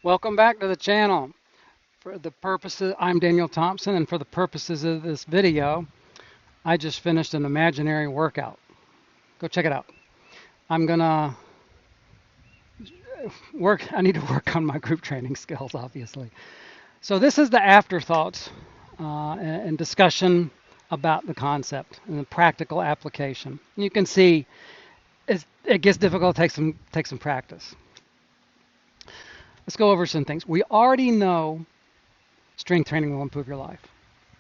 Welcome back to the channel. For the purposes, I'm Daniel Thompson, and for the purposes of this video, I just finished an imaginary workout. Go check it out. I'm gonna I need to work on my group training skills, obviously. So this is the afterthoughts and discussion about the concept and the practical application. You can see it gets difficult. Take some practice. Let's go over some things. We already know strength training will improve your life.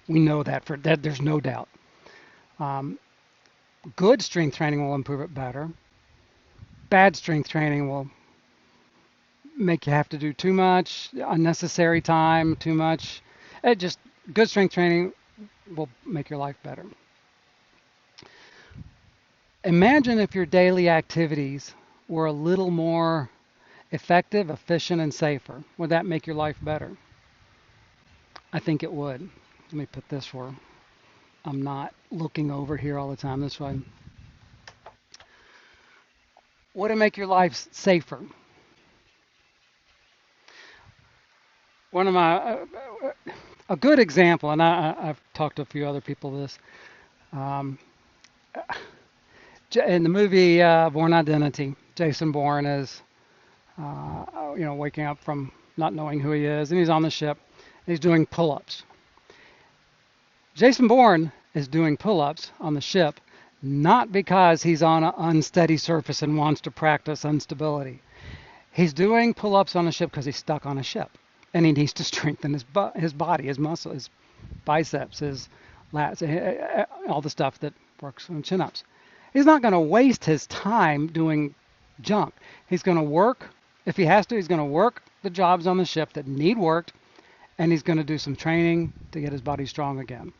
We know that for that. There's no doubt. Um, Good strength training will improve it better. Bad strength training will make you have to do too much, unnecessary time, too much. It just Good strength training will make your life better. Imagine if your daily activities were a little more effective, efficient, and safer. Would that make your life better? I think it would. Let me put this where I'm not looking over here all the time. This way. Would it make your life safer? One of my a good example, and I've talked to a few other people this. Um, in the movie Born Identity, Jason Bourne is, waking up from not knowing who he is, and he's on the ship, and he's doing pull-ups. Jason Bourne is doing pull-ups on the ship, not because he's on an unsteady surface and wants to practice instability. He's doing pull-ups on the ship because he's stuck on a ship, and he needs to strengthen his body, his muscle, his biceps, his lats, all the stuff that works on chin-ups. He's not going to waste his time doing junk. He's going to work, if he has to, he's going to work the jobs on the ship that need worked, and he's going to do some training to get his body strong again.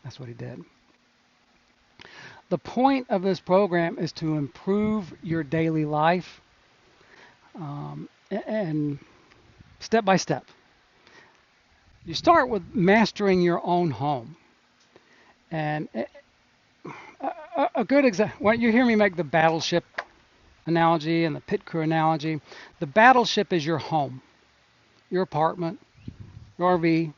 That's what he did. The point of this program is to improve your daily life, and step by step. You start with mastering your own home. And a good example, when you hear me make the battleship analogy and the pit crew analogy, the battleship is your home, your apartment, your RV.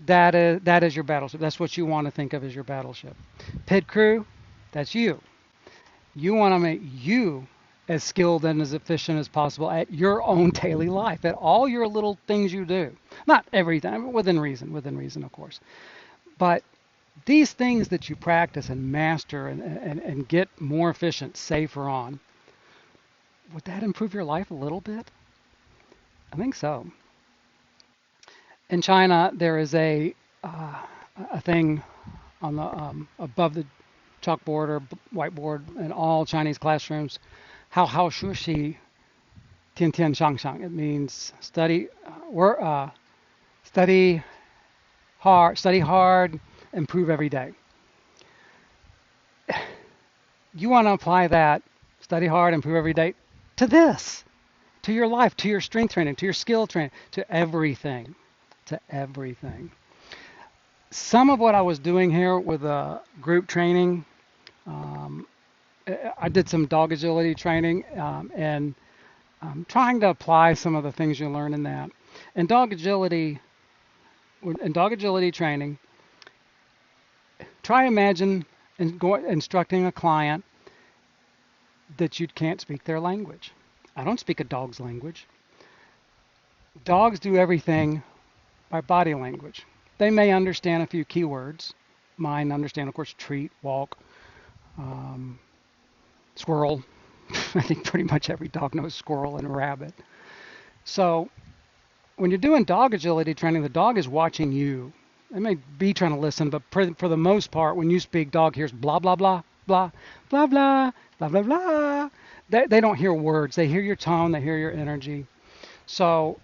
That is your battleship. That's what you want to think of as your battleship. Pit crew, that's you. You want to make you as skilled and as efficient as possible at your own daily life, at all your little things you do. Not everything, within reason, of course. But these things that you practice and master and get more efficient, safer on, would that improve your life a little bit? I think so. In China, there is a thing on the above the chalkboard or whiteboard in all Chinese classrooms. Hao shu xi tian tian shang shang. It means study hard, improve every day. You want to apply that, study hard, improve every day, to this, to your life, to your strength training, to your skill training, to everything, to everything. Some of what I was doing here with group training, I did some dog agility training, and I'm trying to apply some of the things you learn in that. In dog agility training, try imagine instructing a client that you can't speak their language. I don't speak a dog's language. Dogs do everything by body language. They may understand a few keywords. Mine understand, of course, treat, walk, squirrel. I think pretty much every dog knows squirrel and rabbit. So when you're doing dog agility training, the dog is watching you. They may be trying to listen, but for the most part, when you speak, dog hears blah, blah, blah, blah, blah, blah, blah, blah, blah. They don't hear words. They hear your tone. They hear your energy. So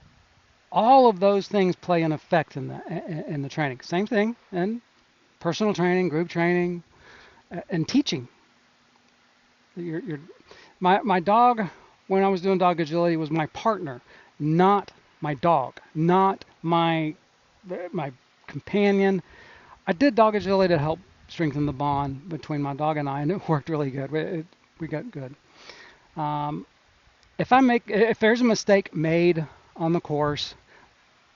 all of those things play an effect in the training. Same thing in personal training, group training, and teaching. My dog, when I was doing dog agility, was my partner, not my dog, not my companion. I did dog agility to help strengthen the bond between my dog and I, and it worked really good. We got good. if there's a mistake made on the course,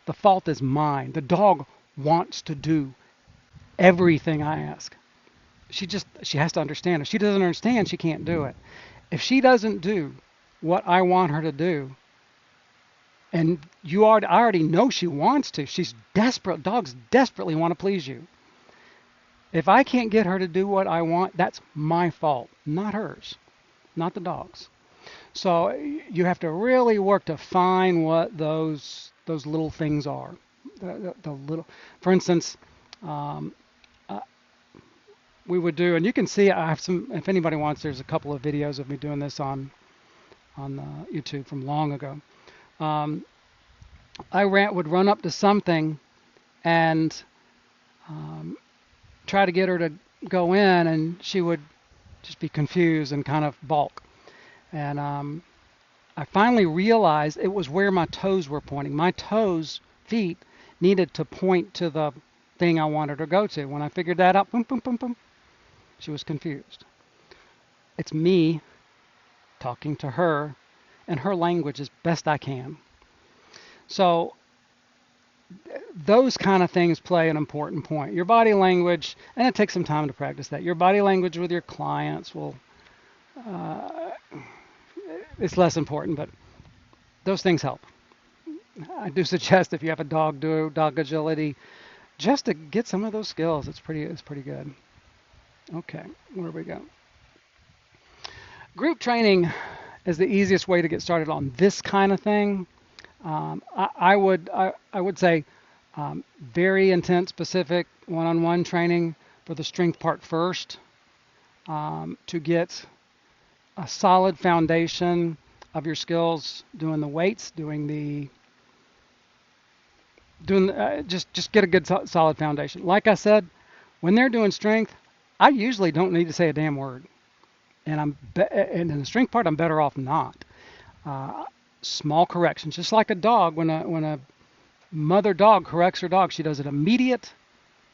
the fault is mine. The dog wants to do everything I ask. She has to understand. If she doesn't understand, she can't do it. If she doesn't do what I want her to do, and I already know she wants to. She's desperate. Dogs desperately want to please you. If I can't get her to do what I want, that's my fault, not hers, not the dog's. So you have to really work to find what those little things are. The little, for instance, um, uh, we would do, and you can see I have some. If anybody wants, there's a couple of videos of me doing this on YouTube from long ago. Um, would run up to something and um, try to get her to go in, and she would just be confused and kind of balk. And I finally realized it was where my toes were pointing. My toes, feet, needed to point to the thing I wanted her to go to. When I figured that out, boom, boom, boom, boom, she was confused. It's me talking to her in her language as best I can. So those kind of things play an important point. Your body language, and it takes some time to practice that. Your body language with your clients will, uh, it's less important, but those things help. I do suggest if you have a dog, do dog agility, just to get some of those skills. It's pretty good. Okay, where do we go? Group training is the easiest way to get started on this kind of thing. I would say very intense, specific one-on-one training for the strength part first, to get a solid foundation of your skills, doing the weights, just get a good solid foundation. Like I said, when they're doing strength, I usually don't need to say a damn word, and in the strength part, I'm better off not. Uh, Small corrections, just like a dog. When a mother dog corrects her dog, she does it immediate,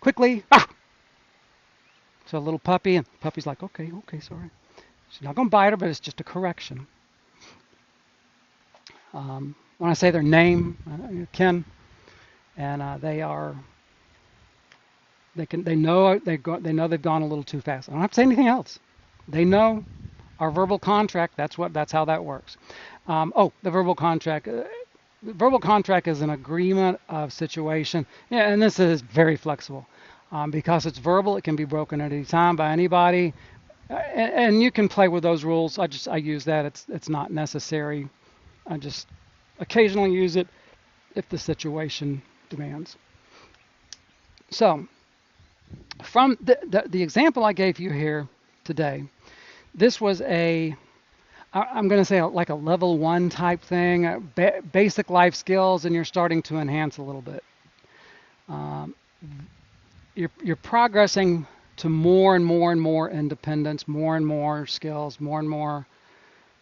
quickly. Ah! So a little puppy, and the puppy's like, okay, sorry. She's not going to bite her, but it's just a correction. When I say their name, Ken, and they know they've gone a little too fast. I don't have to say anything else. They know our verbal contract. That's how that works. The verbal contract. The verbal contract is an agreement of situation. Yeah, and this is very flexible. Because it's verbal, it can be broken at any time by anybody, and you can play with those rules. I use that. It's not necessary. I just occasionally use it if the situation demands. So, from the example I gave you here today, this was I'm going to say like a level 1 type thing, basic life skills, and you're starting to enhance a little bit. You're progressing to more and more and more independence, more and more skills, more and more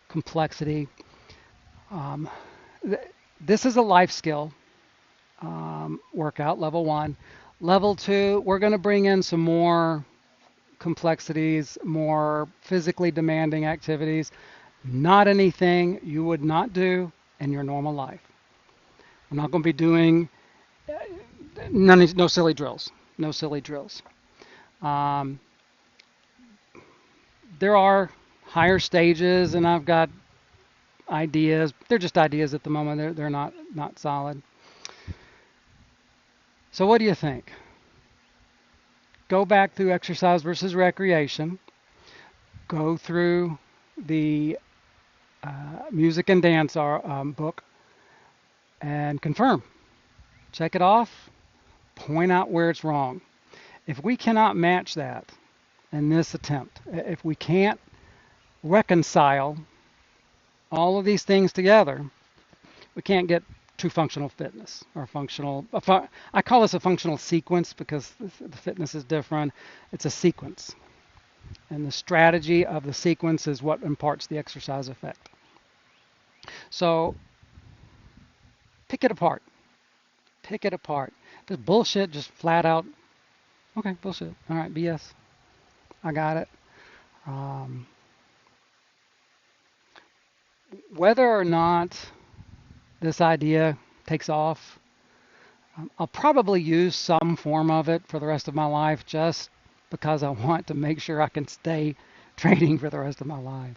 complexity. This is a life skill workout, level 1. Level 2, we're going to bring in some more complexities, more physically demanding activities, not anything you would not do in your normal life. I'm not going to be doing no silly drills. No silly drills. There are higher stages, and I've got ideas. They're just ideas at the moment. They're not solid. So what do you think? Go back through exercise versus recreation. Go through the music and dance book and confirm. Check it off. Point out where it's wrong. If we cannot match that in this attempt, if we can't reconcile all of these things together, we can't get true functional fitness or I call this a functional sequence because the fitness is different. It's a sequence. And the strategy of the sequence is what imparts the exercise effect. So pick it apart. Pick it apart. This bullshit just flat out, okay, bullshit. All right, BS. I got it. whether or not this idea takes off, I'll probably use some form of it for the rest of my life just because I want to make sure I can stay training for the rest of my life.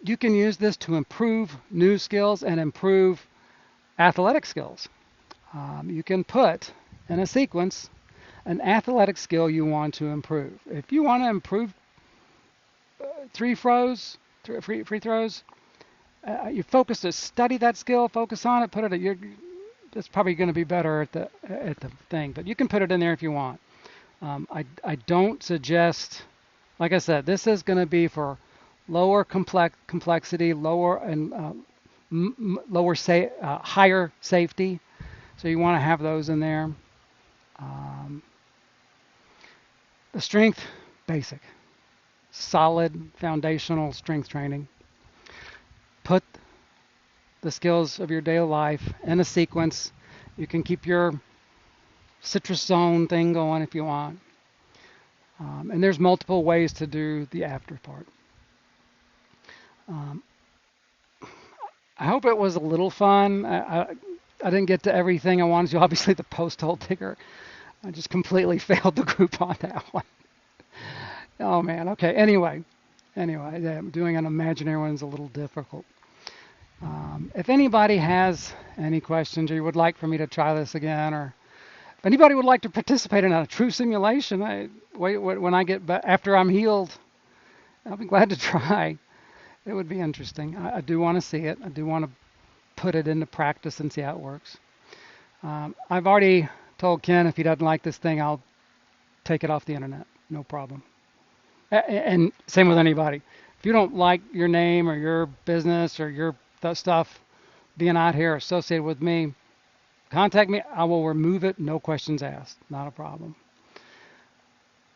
You can use this to improve new skills and improve athletic skills. You can put in a sequence an athletic skill you want to improve. If you want to improve free throws, you focus to study that skill, focus on it, put it at your. It's probably going to be better at the thing, but you can put it in there if you want. I don't suggest, like I said, this is going to be for lower complexity, lower and higher safety. So you want to have those in there. The strength, basic, solid foundational strength training. Put the skills of your daily life in a sequence. You can keep your citrus zone thing going if you want. And there's multiple ways to do the after part. I hope it was a little fun. I didn't get to everything I wanted to. Obviously, the post hole digger, I just completely failed the group on that one. Oh man. Okay. Anyway, yeah, doing an imaginary one is a little difficult. If anybody has any questions or you would like for me to try this again, or if anybody would like to participate in a true simulation, when I get back after I'm healed, I'll be glad to try. It would be interesting. I do want to see it. I do want to put it into practice and see how it works. I've already told Ken if he doesn't like this thing, I'll take it off the internet. No problem. And same with anybody. If you don't like your name or your business or your stuff being out here associated with me, contact me. I will remove it. No questions asked. Not a problem.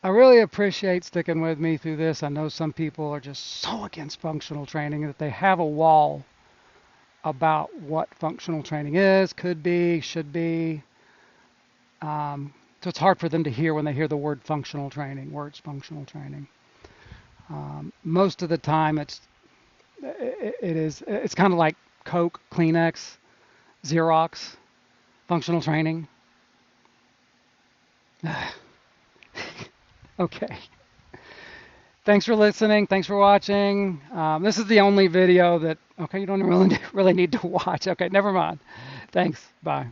I really appreciate sticking with me through this. I know some people are just so against functional training that they have a wall about what functional training is, could be, should be. So it's hard for them to hear when they hear the word functional training, functional training. Most of the time it's kind of like Coke, Kleenex, Xerox, functional training. Okay. Thanks for listening. Thanks for watching. This is the only video that, okay, you don't really need to watch. Okay, never mind. Thanks. Bye.